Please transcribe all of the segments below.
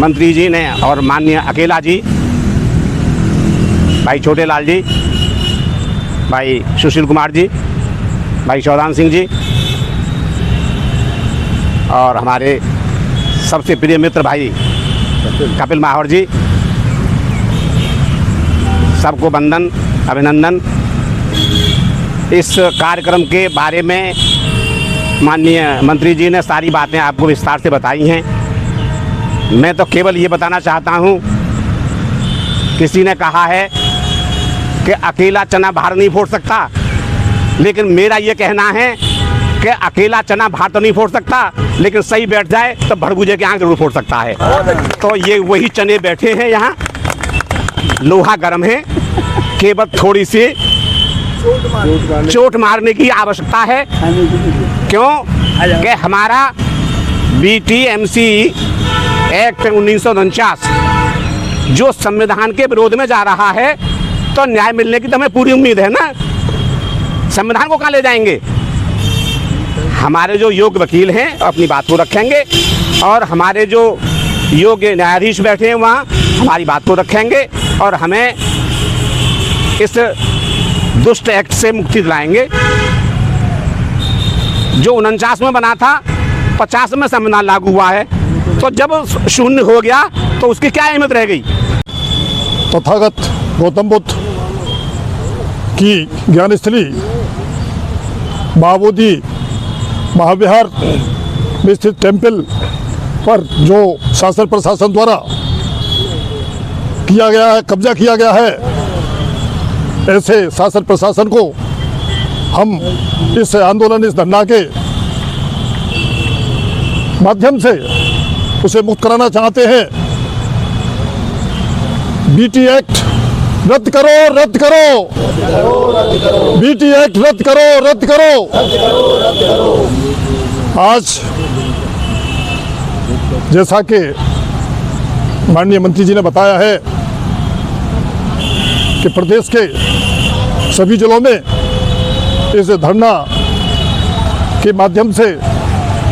मंत्री जी ने और माननीय अकेला जी, भाई छोटे लाल जी, भाई सुशील कुमार जी, भाई चौधान सिंह जी और हमारे सबसे प्रिय मित्र भाई कपिल माहौर जी, सबको वंदन अभिनंदन। इस कार्यक्रम के बारे में माननीय मंत्री जी ने सारी बातें आपको विस्तार से बताई हैं। मैं तो केवल ये बताना चाहता हूँ, किसी ने कहा है कि अकेला चना बाहर नहीं फोड़ सकता, लेकिन मेरा ये कहना है कि अकेला चना बाहर तो नहीं फोड़ सकता, लेकिन सही बैठ जाए तो भड़बूजे के आँख जरूर फोड़ सकता है। तो ये वही चने बैठे हैं यहाँ, लोहा गर्म है, केवल थोड़ी सी चोट मारने की आवश्यकता है। क्यों कि हमारा BTMC एक्ट 1949 जो संविधान के विरोध में जा रहा है, तो न्याय मिलने की तो हमें पूरी उम्मीद है ना। संविधान को कहाँ ले जाएंगे? हमारे जो योग्य वकील हैं अपनी बात को रखेंगे और हमारे जो योग्य न्यायाधीश बैठे हैं वहाँ हमारी बात को रखेंगे और हमें इस दुष्ट एक्ट से मुक्ति दिलाएंगे। जो 49 में बना था, 50 में संविधान लागू हुआ है, तो जब शून्य हो गया तो उसकी क्या अहमियत रह गई? तथागत गौतम बुद्ध की ज्ञानस्थली महाबोधि महाविहार में स्थित टेम्पल पर जो शासन प्रशासन द्वारा किया गया है, कब्जा किया गया है, ऐसे शासन प्रशासन को हम इस आंदोलन, इस धरना के माध्यम से उसे मुक्त कराना चाहते हैं। BT एक्ट रद्द करो, रद्द करो, BT एक्ट रद्द करो, रद्द करो। आज जैसा कि माननीय मंत्री जी ने बताया है कि प्रदेश के सभी जिलों में इस धरना के माध्यम से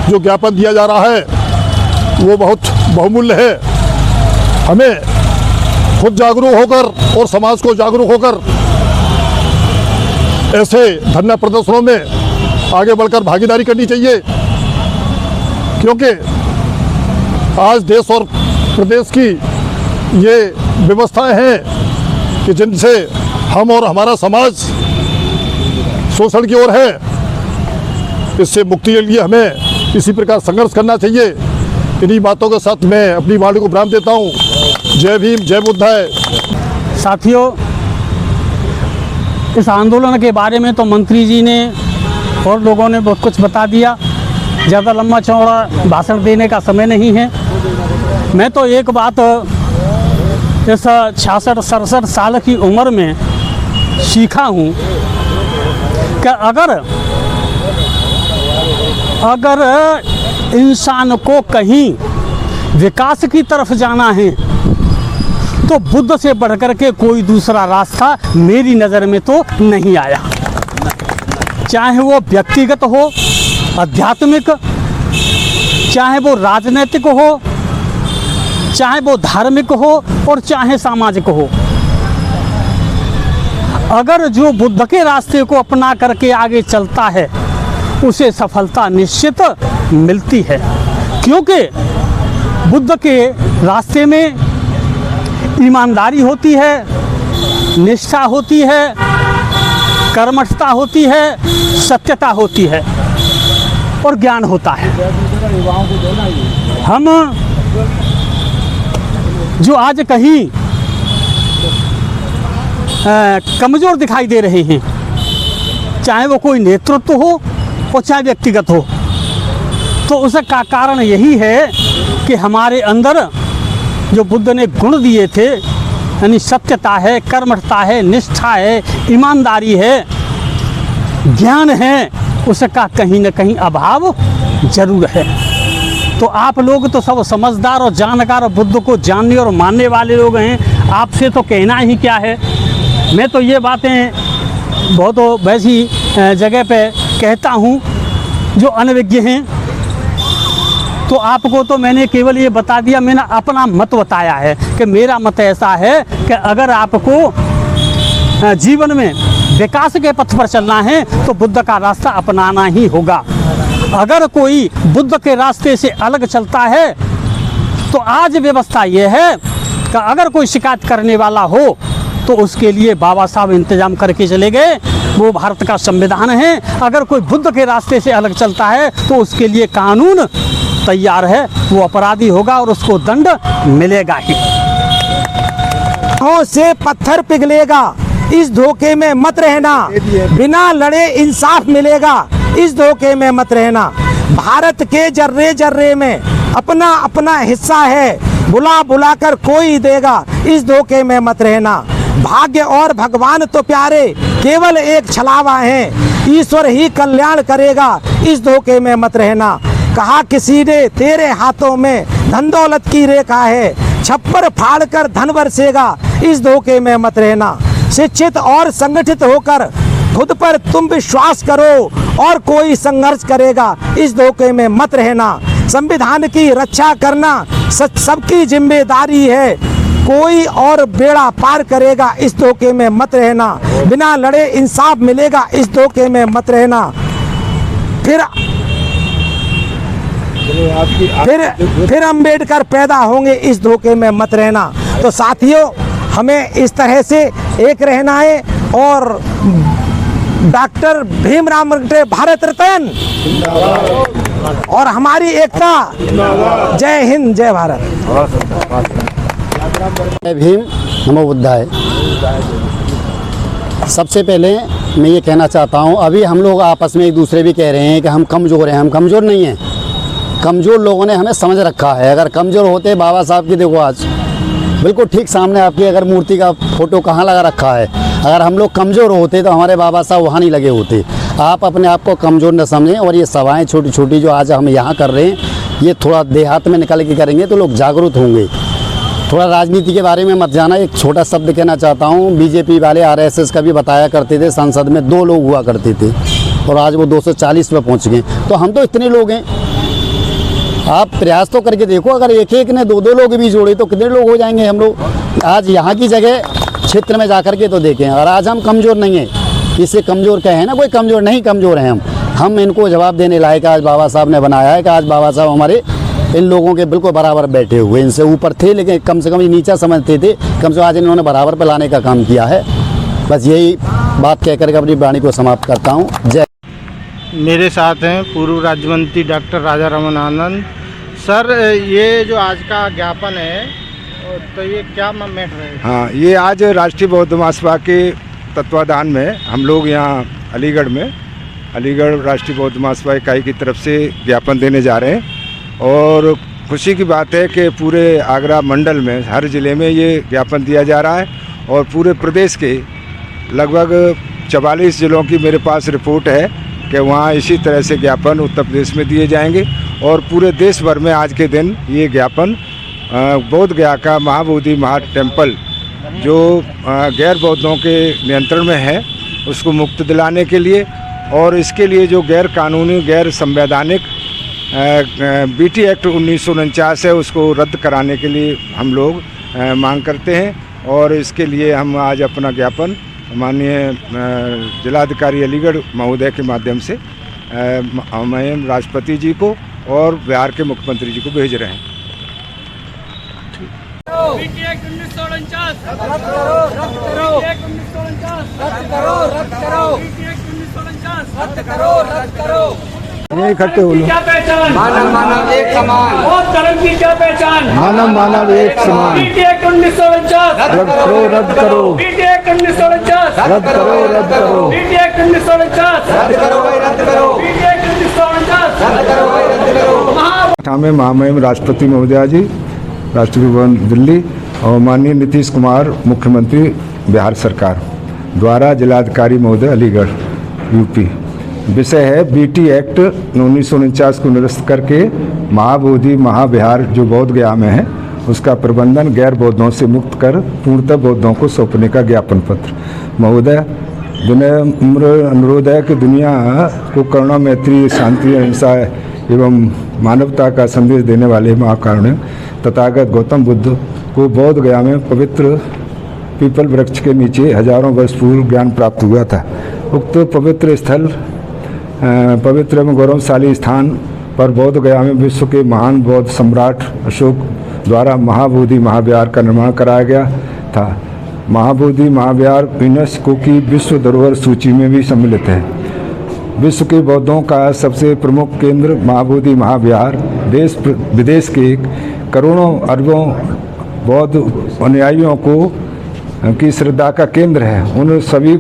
जो ज्ञापन दिया जा रहा है वो बहुत बहुमूल्य है। हमें खुद जागरूक होकर और समाज को जागरूक होकर ऐसे धरना प्रदर्शनों में आगे बढ़कर भागीदारी करनी चाहिए, क्योंकि आज देश और प्रदेश की ये व्यवस्थाएं हैं कि जिनसे हम और हमारा समाज शोषण की ओर है। इससे मुक्ति के लिए हमें इसी प्रकार संघर्ष करना चाहिए। इन्हीं बातों के साथ मैं अपनी वाणी को विराम देता हूँ। जय भीम, जय बुद्धाय। साथियों, इस आंदोलन के बारे में तो मंत्री जी ने और लोगों ने बहुत कुछ बता दिया। ज़्यादा लंबा चौड़ा भाषण देने का समय नहीं है। मैं तो एक बात इस 66-67 साल की उम्र में सीखा हूँ कि अगर इंसान को कहीं विकास की तरफ जाना है तो बुद्ध से बढ़कर के कोई दूसरा रास्ता मेरी नज़र में तो नहीं आया। चाहे वो व्यक्तिगत हो, आध्यात्मिक, चाहे वो राजनीतिक हो, चाहे वो धार्मिक हो और चाहे सामाजिक हो। अगर जो बुद्ध के रास्ते को अपना करके आगे चलता है उसे सफलता निश्चित मिलती है, क्योंकि बुद्ध के रास्ते में ईमानदारी होती है, निष्ठा होती है, कर्मठता होती है, सत्यता होती है और ज्ञान होता है। हम जो आज कहीं कमज़ोर दिखाई दे रहे हैं, चाहे वो कोई नेतृत्व हो और चाहे व्यक्तिगत हो, तो उसका कारण यही है कि हमारे अंदर जो बुद्ध ने गुण दिए थे, यानी सत्यता है, कर्मठता है, निष्ठा है, ईमानदारी है, ज्ञान है, उसका कहीं न कहीं अभाव जरूर है। तो आप लोग तो सब समझदार और जानकार बुद्ध को जानने और मानने वाले लोग हैं, आपसे तो कहना ही क्या है। मैं तो ये बातें बहुत वैसी जगह पे कहता हूँ जो अनभिज्ञ हैं, तो आपको तो मैंने केवल ये बता दिया, मैंने अपना मत बताया है कि मेरा मत ऐसा है कि अगर आपको जीवन में विकास के पथ पर चलना है तो बुद्ध का रास्ता अपनाना ही होगा। अगर कोई बुद्ध के रास्ते से अलग चलता है तो आज व्यवस्था ये है कि अगर कोई शिकायत करने वाला हो तो उसके लिए बाबा साहब इंतजाम करके चले गए, वो भारत का संविधान है। अगर कोई बुद्ध के रास्ते से अलग चलता है तो उसके लिए कानून तैयार है, वो अपराधी होगा और उसको दंड मिलेगा ही। से पत्थर पिघलेगा, इस धोखे में मत रहना। बिना लड़े इंसाफ मिलेगा, इस धोखे में मत रहना। भारत के जर्रे जर्रे में अपना अपना हिस्सा है, बुला बुला कर कोई देगा, इस धोखे में मत रहना। भाग्य और भगवान तो प्यारे केवल एक छलावा है, ईश्वर ही कल्याण करेगा, इस धोखे में मत रहना। कहा किसी ने तेरे हाथों में धन दौलत की रेखा है, छप्पर फाड़ कर धन बरसेगा, इस धोखे में मत रहना। शिक्षित और संगठित होकर खुद पर तुम विश्वास करो और कोई संघर्ष करेगा, इस धोखे में मत रहना। संविधान की रक्षा करना सबकी जिम्मेदारी है, कोई और बेड़ा पार करेगा, इस धोखे में मत रहना। बिना लड़े इंसाफ मिलेगा, इस धोखे में मत रहना। फिर अम्बेडकर पैदा होंगे, इस धोखे में मत रहना। तो साथियों, हमें इस तरह से एक रहना है और डॉक्टर भीमराव अम्बेडकर भारत रत्न और हमारी एकता। जय हिंद, जय भारत। जय भीम, नमो बुद्धाय। सबसे पहले मैं ये कहना चाहता हूँ, अभी हम लोग आपस में एक दूसरे भी कह रहे हैं कि हम कमज़ोर हैं। हम कमज़ोर नहीं हैं। कमज़ोर लोगों ने हमें समझ रखा है। अगर कमज़ोर होते, बाबा साहब की देखो आज बिल्कुल ठीक सामने आपकी अगर मूर्ति का फ़ोटो कहाँ लगा रखा है। अगर हम लोग कमज़ोर होते तो हमारे बाबा साहब वहाँ नहीं लगे होते। आप अपने आप को कमज़ोर न समझें। और ये सभाएँ छोटी छोटी जो आज हम यहाँ कर रहे हैं, ये थोड़ा देहात में निकल के करेंगे तो लोग जागरूक होंगे। थोड़ा राजनीति के बारे में मत जाना। एक छोटा शब्द कहना चाहता हूँ, बीजेपी वाले आरएसएस का भी बताया करते थे, संसद में 2 लोग हुआ करते थे और आज वो 240 पे पहुँच गए। तो हम तो इतने लोग हैं। आप प्रयास तो करके देखो, अगर एक एक ने 2-2 लोग भी जोड़े तो कितने लोग हो जाएंगे हम लोग। आज यहाँ की जगह क्षेत्र में जाकर के तो देखें। और आज हम कमज़ोर नहीं हैं, इससे कमज़ोर कहे ना कोई कमज़ोर नहीं, कमज़ोर हैं हम इनको जवाब देने लायक आज बाबा साहब ने बनाया है कि आज बाबा साहब हमारे इन लोगों के बिल्कुल बराबर बैठे हुए, इनसे ऊपर थे लेकिन कम से कम ये नीचा समझते थे, कम से कम आज इन्होंने बराबर पर लाने का काम किया है। बस यही बात कहकर के अपनी वाणी को समाप्त करता हूँ। जय। मेरे साथ हैं पूर्व राज्य मंत्री डॉक्टर राजा रमन आनंद। सर, ये जो आज का ज्ञापन है तो ये क्या मैटर है? हाँ, ये आज राष्ट्रीय बौद्ध महासभा के तत्वाधान में हम लोग यहाँ अलीगढ़ राष्ट्रीय बौद्ध महासभा इकाई की तरफ से ज्ञापन देने जा रहे हैं। और खुशी की बात है कि पूरे आगरा मंडल में हर ज़िले में ये ज्ञापन दिया जा रहा है और पूरे प्रदेश के लगभग 44 ज़िलों की मेरे पास रिपोर्ट है कि वहाँ इसी तरह से ज्ञापन उत्तर प्रदेश में दिए जाएंगे। और पूरे देश भर में आज के दिन ये ज्ञापन बोध गया का महाबोधि टेम्पल जो गैर बौद्धों के नियंत्रण में है उसको मुक्त दिलाने के लिए और इसके लिए जो गैर कानूनी गैर संवैधानिक बीटी एक्ट 1949 है उसको रद्द कराने के लिए हम लोग मांग करते हैं। और इसके लिए हम आज अपना ज्ञापन माननीय जिलाधिकारी अलीगढ़ महोदय के माध्यम से मैं राष्ट्रपति जी को और बिहार के मुख्यमंत्री जी को भेज रहे हैं। इकट्ठे हो लो। मानव मानव एक समान और धर्म की क्या पहचान? मानव मानव एक समान। बीटी एक्ट 1949 रद्द करो, रद्द करो। बीटी एक्ट 1949 रद्द करो, रद्द करो। बीटी एक्ट 1949 रद्द करो भाई, रद्द करो। बीटी एक्ट 1949 रद्द करो भाई, रद्द करो। में महामहिम राष्ट्रपति महोदया जी, राष्ट्रपति भवन दिल्ली और माननीय नीतीश कुमार मुख्यमंत्री बिहार सरकार द्वारा जिलाधिकारी महोदय अलीगढ़ यूपी। विषय है बीटी एक्ट 1949 को निरस्त करके महाबोधि महाविहार जो बोध गया में है उसका प्रबंधन गैर बौद्धों से मुक्त कर पूर्णतः बौद्धों को सौंपने का ज्ञापन पत्र। महोदय, विनम्र अनुरोध है कि दुनिया को करुणा, मैत्री, शांति, अहिंसा एवं मानवता का संदेश देने वाले महाकारुण्य तथागत गौतम बुद्ध को बोध गया में पवित्र पीपल वृक्ष के नीचे हजारों वर्ष पूर्व ज्ञान प्राप्त हुआ था। उक्त पवित्र स्थल पवित्र एवं गौरवशाली स्थान पर बोध गया में विश्व के महान बौद्ध सम्राट अशोक द्वारा महाबोधि महाविहार का निर्माण कराया गया था। महाबोधि महाविहार यूनेस्को की विश्व धरोहर सूची में भी सम्मिलित है। विश्व के बौद्धों का सबसे प्रमुख केंद्र महाबोधि महाविहार देश विदेश के करोड़ों अरबों बौद्ध अनुयायियों की श्रद्धा का केंद्र है। उन सभी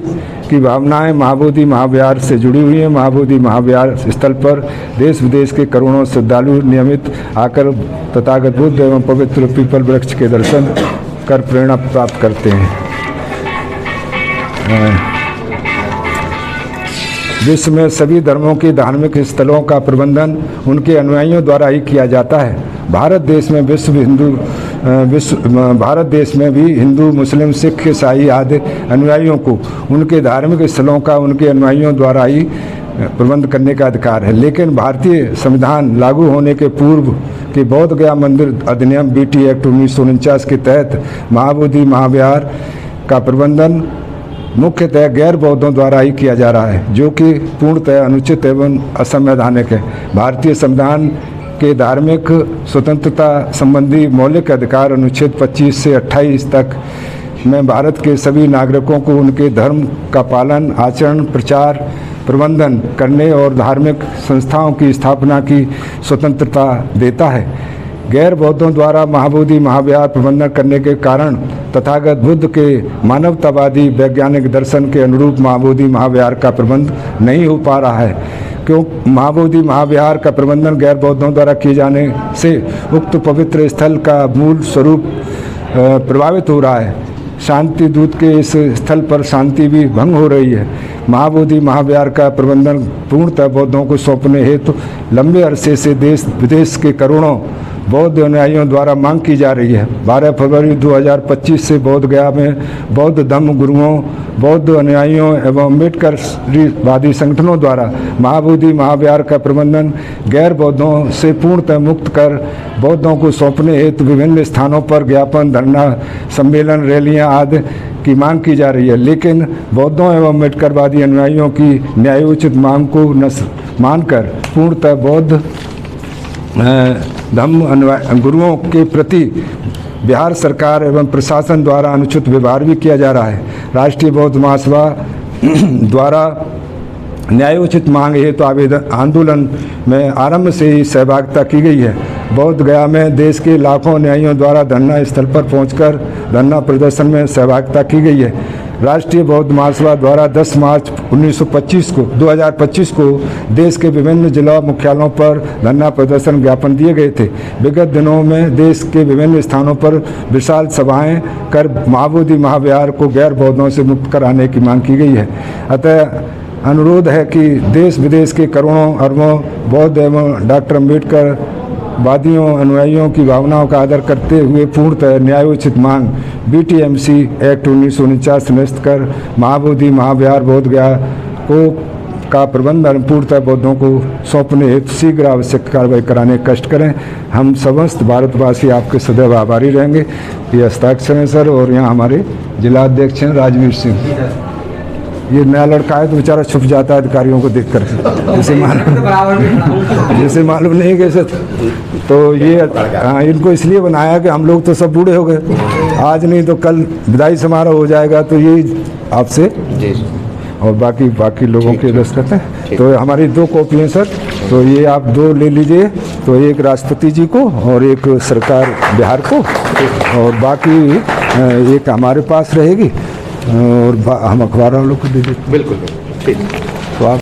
की भावनाएं महाबोधि महाविहार से जुड़ी हुई हैं। महाबोधि महाविहार स्थल पर देश विदेश के करोड़ों श्रद्धालु नियमित आकर तथागत बुद्ध एवं पवित्र पीपल वृक्ष के दर्शन कर प्रेरणा प्राप्त करते हैं। विश्व में सभी धर्मों के धार्मिक स्थलों का प्रबंधन उनके अनुयायियों द्वारा ही किया जाता है। भारत देश में भी हिंदू मुस्लिम सिख ईसाई आदि अनुयायियों को उनके धार्मिक स्थलों का उनके अनुयायियों द्वारा ही प्रबंध करने का अधिकार है। लेकिन भारतीय संविधान लागू होने के पूर्व के बोध गया मंदिर अधिनियम BT एक्ट 1949 के तहत महाबोधि महाविहार का प्रबंधन मुख्यतः गैर बौद्धों द्वारा ही किया जा रहा है, जो कि पूर्णतः अनुचित एवं असंवैधानिक है। भारतीय संविधान के धार्मिक स्वतंत्रता संबंधी मौलिक अधिकार अनुच्छेद 25 से 28 तक में भारत के सभी नागरिकों को उनके धर्म का पालन, आचरण, प्रचार, प्रबंधन करने और धार्मिक संस्थाओं की स्थापना की स्वतंत्रता देता है। गैर बौद्धों द्वारा महाबोधि महाविहार प्रबंधन करने के कारण तथागत बुद्ध के मानवतावादी वैज्ञानिक दर्शन के अनुरूप महाबोधि महाविहार का प्रबंध नहीं हो पा रहा है। क्यों महाबोधि महाविहार का प्रबंधन गैर बौद्धों द्वारा किए जाने से उक्त पवित्र स्थल का मूल स्वरूप प्रभावित हो रहा है। शांति दूत के इस स्थल पर शांति भी भंग हो रही है। महाबोधि महाविहार का प्रबंधन पूर्णतः बौद्धों को सौंपने हेतु लंबे अरसे से देश विदेश के करोड़ों बौद्ध अनुयायियों द्वारा मांग की जा रही है। 12 फरवरी 2025 से बोध गया में बौद्ध धम्म गुरुओं, बौद्ध अनुयायियों एवं अम्बेडकरवादी संगठनों द्वारा महाबोधि महाविहार का प्रबंधन गैर बौद्धों से पूर्णतः मुक्त कर बौद्धों को सौंपने हेतु विभिन्न स्थानों पर ज्ञापन, धरना, सम्मेलन, रैलियां आदि की मांग की जा रही है। लेकिन बौद्धों एवं अम्बेडकरवादी अनुयायियों की न्यायोचित मांग को न मानकर पूर्णतः बौद्ध धम्म गुरुओं के प्रति बिहार सरकार एवं प्रशासन द्वारा अनुचित व्यवहार भी किया जा रहा है। राष्ट्रीय बौद्ध महासभा द्वारा न्यायोचित मांग हेतु आंदोलन में आरंभ से ही सहभागिता की गई है। बोध गया में देश के लाखों अनुयायियों द्वारा धरना स्थल पर पहुंचकर धरना प्रदर्शन में सहभागिता की गई है। राष्ट्रीय बौद्ध महासभा द्वारा 10 मार्च 2025 को देश के विभिन्न जिला मुख्यालयों पर धरना प्रदर्शन ज्ञापन दिए गए थे। विगत दिनों में देश के विभिन्न स्थानों पर विशाल सभाएं कर महाबोधि महाविहार को गैर बौद्धों से मुक्त कराने की मांग की गई है। अतः अनुरोध है कि देश विदेश के करोड़ों अरबों बौद्ध एवं डॉक्टर अम्बेडकर वादियों अनुयायियों की भावनाओं का आदर करते हुए पूर्णतः न्यायोचित मांग BTMC एक्ट 1949 निरस्त कर महाबोधि महाविहार बोध गया का प्रबंधन पूर्णतः बौद्धों को सौंपने हेतु शीघ्र आवश्यक कार्रवाई कराने का कष्ट करें। हम समस्त भारतवासी आपके सदैव आभारी रहेंगे। ये हस्ताक्षर हैं सर, और यहाँ हमारे जिला अध्यक्ष हैं राजवीर सिंह। ये नया लड़का है तो बेचारा छुप जाता है अधिकारियों को देख कर, जैसे मालूम नहीं कैसे। तो ये इनको इसलिए बनाया कि हम लोग तो सब बूढ़े हो गए, आज नहीं तो कल विदाई समारोह हो जाएगा, तो ये आपसे और बाकी लोगों के दस्तखत हैं। तो हमारी 2 कॉपी हैं सर, तो ये आप 2 ले लीजिए, तो एक राष्ट्रपति जी को और एक सरकार बिहार को, और बाकी एक हमारे पास रहेगी और हम अखबार वालों को दे देते हैं। बिल्कुल ठीक। तो आप